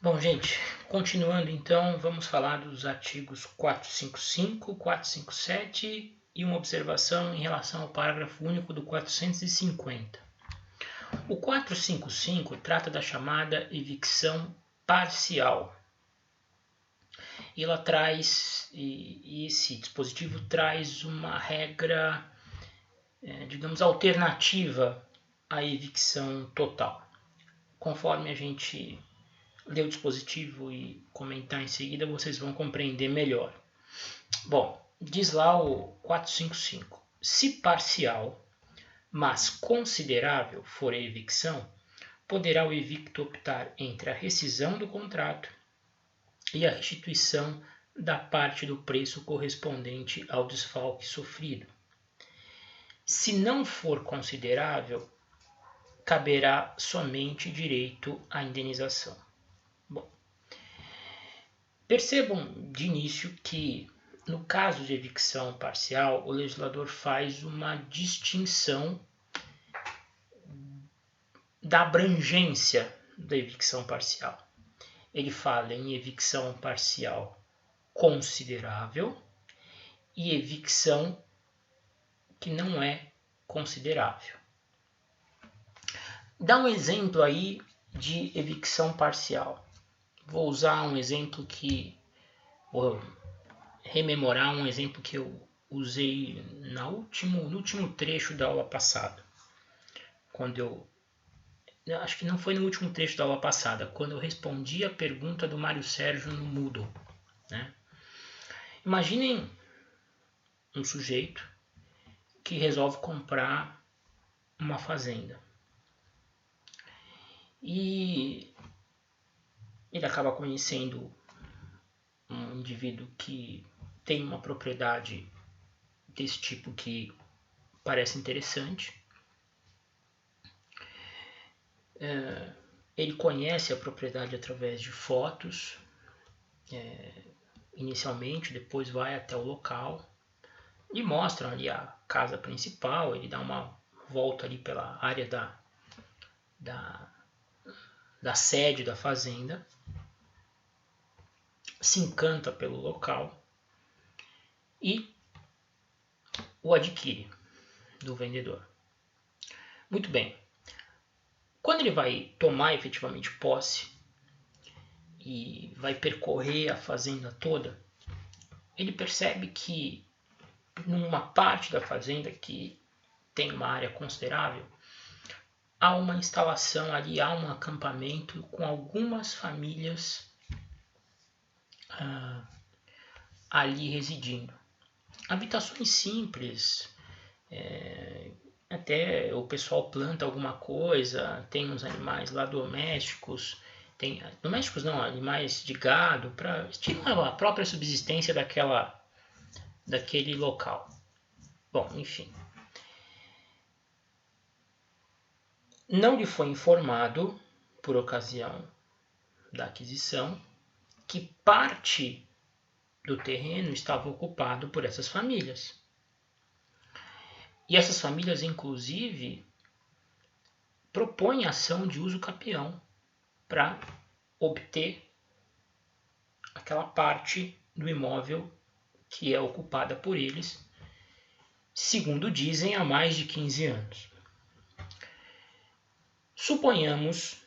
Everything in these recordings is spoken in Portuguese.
Bom, gente, continuando então, vamos falar dos artigos 455, 457 e uma observação em relação ao parágrafo único do 450. O 455 trata da chamada evicção parcial. Ela traz, e esse dispositivo traz uma regra, digamos, alternativa à evicção total. Conforme a gente ler o dispositivo e comentar em seguida, vocês vão compreender melhor. Bom, diz lá o 455. Se parcial, mas considerável for a evicção, poderá o evicto optar entre a rescisão do contrato e a restituição da parte do preço correspondente ao desfalque sofrido. Se não for considerável, caberá somente direito à indenização. Bom, percebam de início que, no caso de evicção parcial, o legislador faz uma distinção da abrangência da evicção parcial. Ele fala em evicção parcial considerável e evicção que não é considerável. Dá um exemplo aí de evicção parcial. Vou usar um exemplo vou rememorar um exemplo que eu usei no último trecho da aula passada. Acho que não foi no último trecho da aula passada, quando eu respondi a pergunta do Mário Sérgio no Moodle. Né? Imaginem um sujeito que resolve comprar uma fazenda. E ele acaba conhecendo um indivíduo que tem uma propriedade desse tipo que parece interessante. Ele conhece a propriedade através de fotos, inicialmente, depois vai até o local e mostram ali a casa principal. Ele dá uma volta ali pela área da sede da fazenda, se encanta pelo local e o adquire do vendedor. Muito bem. Quando ele vai tomar efetivamente posse e vai percorrer a fazenda toda, ele percebe que numa parte da fazenda que tem uma área considerável, há uma instalação ali, há um acampamento com algumas famílias ali residindo. Habitações simples, até o pessoal planta alguma coisa, tem uns animais lá domésticos, domésticos não, animais de gado, para estimular a própria subsistência daquele local. Bom, enfim. Não lhe foi informado, por ocasião da aquisição, que parte do terreno estava ocupado por essas famílias. E essas famílias, inclusive, propõem ação de uso capião para obter aquela parte do imóvel que é ocupada por eles, segundo dizem, há mais de 15 anos. Suponhamos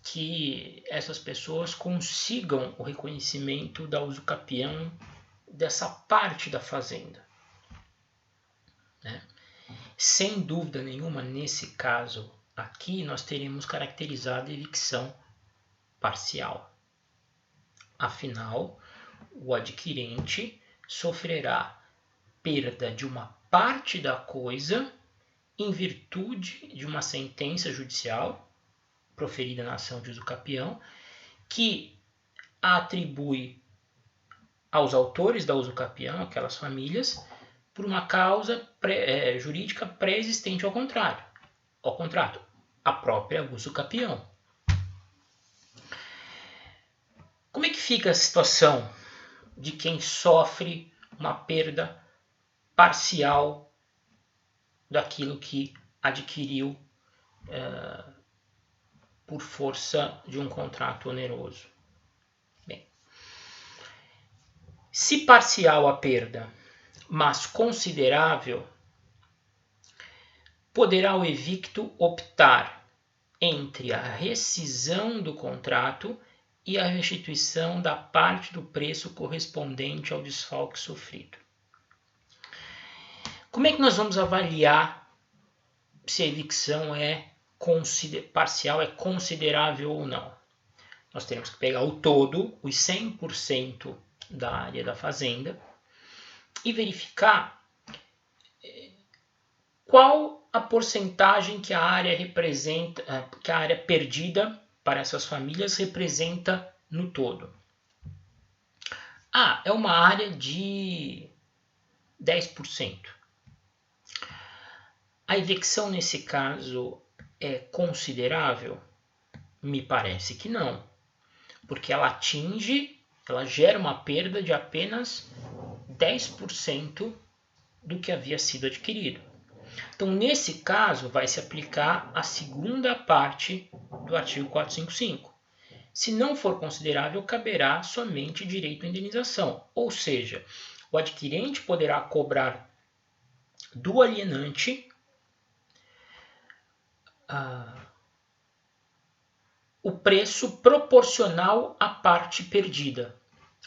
que essas pessoas consigam o reconhecimento da uso capião dessa parte da fazenda. Né? Sem dúvida nenhuma, nesse caso aqui, nós teremos caracterizado a evicção parcial. Afinal, o adquirente sofrerá perda de uma parte da coisa em virtude de uma sentença judicial proferida na ação de uso capião, que atribui aos autores da uso capião, aquelas famílias, por uma causa jurídica pré-existente ao contrato, a própria uso capião. Como é que fica a situação de quem sofre uma perda parcial daquilo que adquiriu por força de um contrato oneroso? Se parcial a perda, mas considerável, poderá o evicto optar entre a rescisão do contrato e a restituição da parte do preço correspondente ao desfalque sofrido. Como é que nós vamos avaliar se a evicção parcial é considerável ou não? Nós temos que pegar o todo, os 100% da área da fazenda, e verificar qual a porcentagem que a área representa, que a área perdida para essas famílias representa no todo. É uma área de 10%. A evicção nesse caso é considerável? Me parece que não, porque ela gera uma perda de apenas 10% do que havia sido adquirido. Então, nesse caso, vai se aplicar a segunda parte do artigo 455. Se não for considerável, caberá somente direito à indenização, ou seja, o adquirente poderá cobrar do alienante o preço proporcional à parte perdida.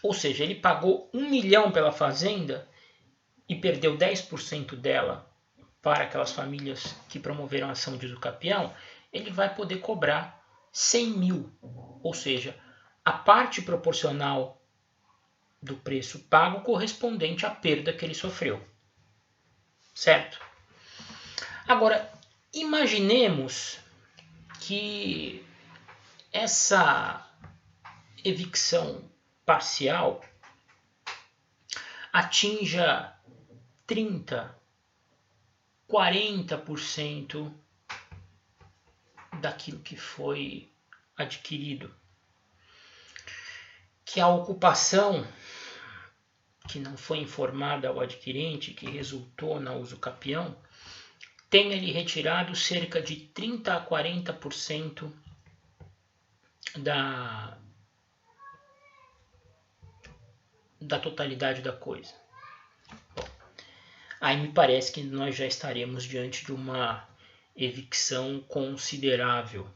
Ou seja, ele pagou 1 milhão pela fazenda e perdeu 10% dela para aquelas famílias que promoveram a ação de usucapião, ele vai poder cobrar 100 mil. Ou seja, a parte proporcional do preço pago correspondente à perda que ele sofreu. Certo? Agora, imaginemos que essa evicção parcial atinja 30%, 40% daquilo que foi adquirido. Que a ocupação que não foi informada ao adquirente, que resultou na usucapião, tenha lhe retirado cerca de 30% a 40% da totalidade da coisa. Bom, aí me parece que nós já estaremos diante de uma evicção considerável,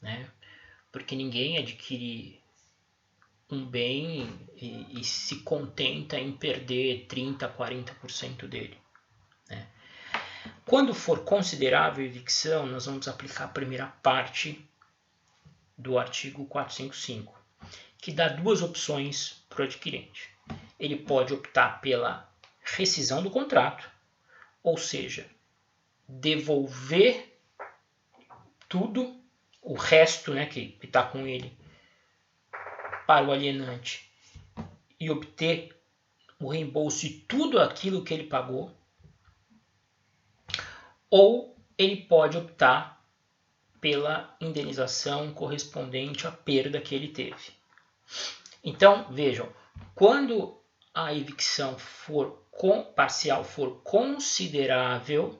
né? Porque ninguém adquire um bem e se contenta em perder 30% a 40% dele, né? Quando for considerável a evicção, nós vamos aplicar a primeira parte do artigo 455, que dá duas opções para o adquirente. Ele pode optar pela rescisão do contrato, ou seja, devolver tudo, o resto, né, que está com ele, para o alienante e obter o reembolso de tudo aquilo que ele pagou, ou ele pode optar pela indenização correspondente à perda que ele teve. Então, vejam, quando a evicção parcial for considerável,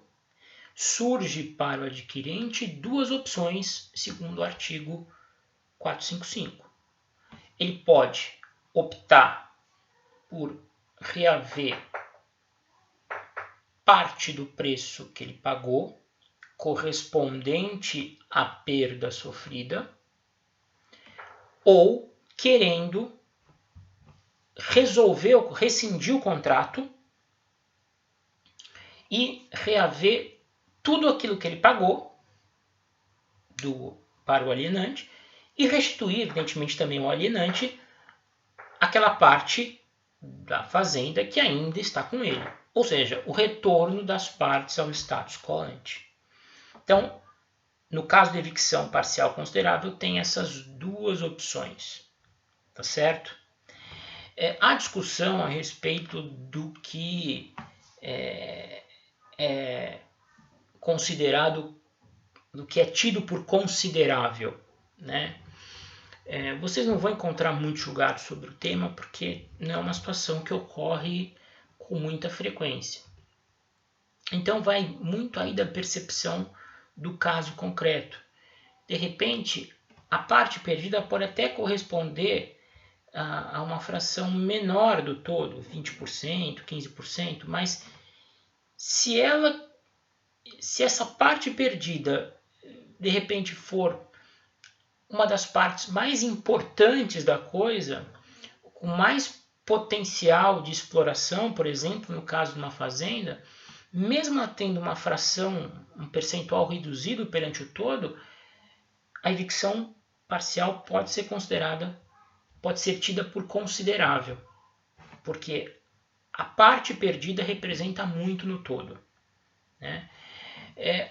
surge para o adquirente duas opções, segundo o artigo 455. Ele pode optar por reaver parte do preço que ele pagou, correspondente à perda sofrida, ou querendo rescindir o contrato e reaver tudo aquilo que ele pagou para o alienante e restituir, evidentemente, também ao alienante aquela parte da fazenda que ainda está com ele. Ou seja, o retorno das partes ao status quo ante. Então, no caso de evicção parcial considerável, tem essas duas opções. Tá certo? Há discussão a respeito do que é considerado, do que é tido por considerável, né? Vocês não vão encontrar muito julgado sobre o tema, porque não é uma situação que ocorre com muita frequência. Então vai muito aí da percepção do caso concreto. De repente, a parte perdida pode até corresponder a uma fração menor do todo, 20%, 15%, mas se essa parte perdida de repente for uma das partes mais importantes da coisa, com mais potencial de exploração, por exemplo, no caso de uma fazenda, mesmo ela tendo uma fração, um percentual reduzido perante o todo, a evicção parcial pode ser considerada, pode ser tida por considerável, porque a parte perdida representa muito no todo, né?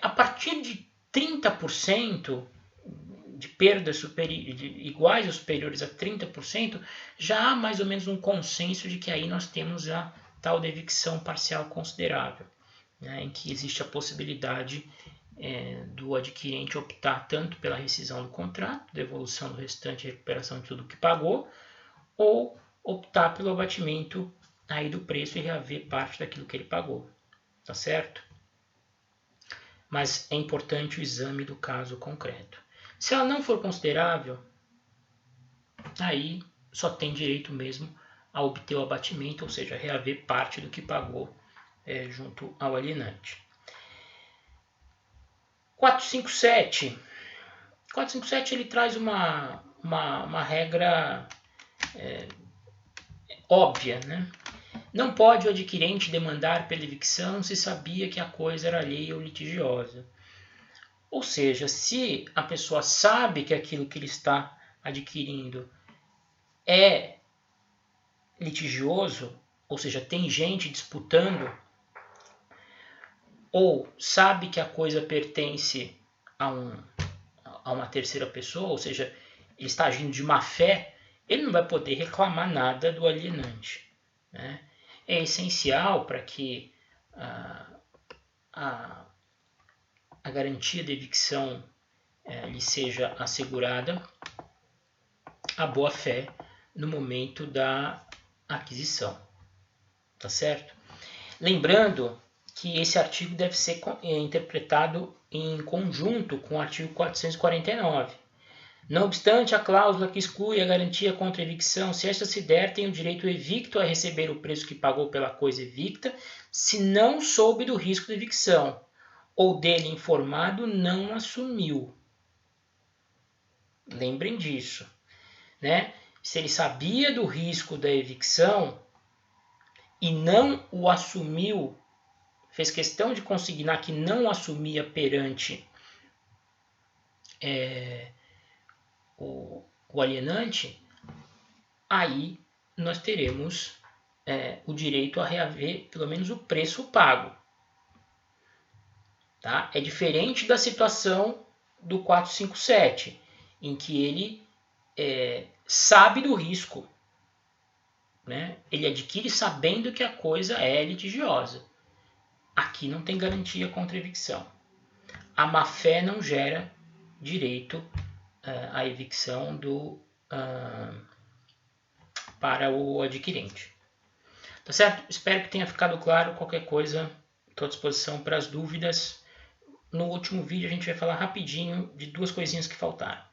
A partir de 30% de perdas iguais ou superiores a 30%, já há mais ou menos um consenso de que aí nós temos a tal de evicção parcial considerável, né, em que existe a possibilidade do adquirente optar tanto pela rescisão do contrato, devolução do restante e recuperação de tudo que pagou, ou optar pelo abatimento aí do preço e reaver parte daquilo que ele pagou, tá certo? Mas é importante o exame do caso concreto. Se ela não for considerável, aí só tem direito mesmo a obter o abatimento, ou seja, reaver parte do que pagou junto ao alienante. 457. 457 ele traz uma regra óbvia, né? Não pode o adquirente demandar pela evicção se sabia que a coisa era alheia ou litigiosa. Ou seja, se a pessoa sabe que aquilo que ele está adquirindo é litigioso, ou seja, tem gente disputando, ou sabe que a coisa pertence a uma terceira pessoa, ou seja, ele está agindo de má fé, ele não vai poder reclamar nada do alienante, né? É essencial para que a garantia de evicção lhe seja assegurada a boa-fé no momento da aquisição, tá certo? Lembrando que esse artigo deve ser interpretado em conjunto com o artigo 449. Não obstante, a cláusula que exclui a garantia contra a evicção, se esta se der, tem o direito evicto a receber o preço que pagou pela coisa evicta, se não soube do risco de evicção, ou dele informado não assumiu. Lembrem disso, né? Se ele sabia do risco da evicção e não o assumiu, fez questão de consignar que não assumia perante o alienante, aí nós teremos o direito a reaver pelo menos o preço pago. Tá? É diferente da situação do 457, em que ele sabe do risco, né? Ele adquire sabendo que a coisa é litigiosa. Aqui não tem garantia contra evicção. A má-fé não gera direito à evicção para o adquirente. Tá certo? Espero que tenha ficado claro. Qualquer coisa, estou à disposição para as dúvidas. No último vídeo a gente vai falar rapidinho de duas coisinhas que faltaram.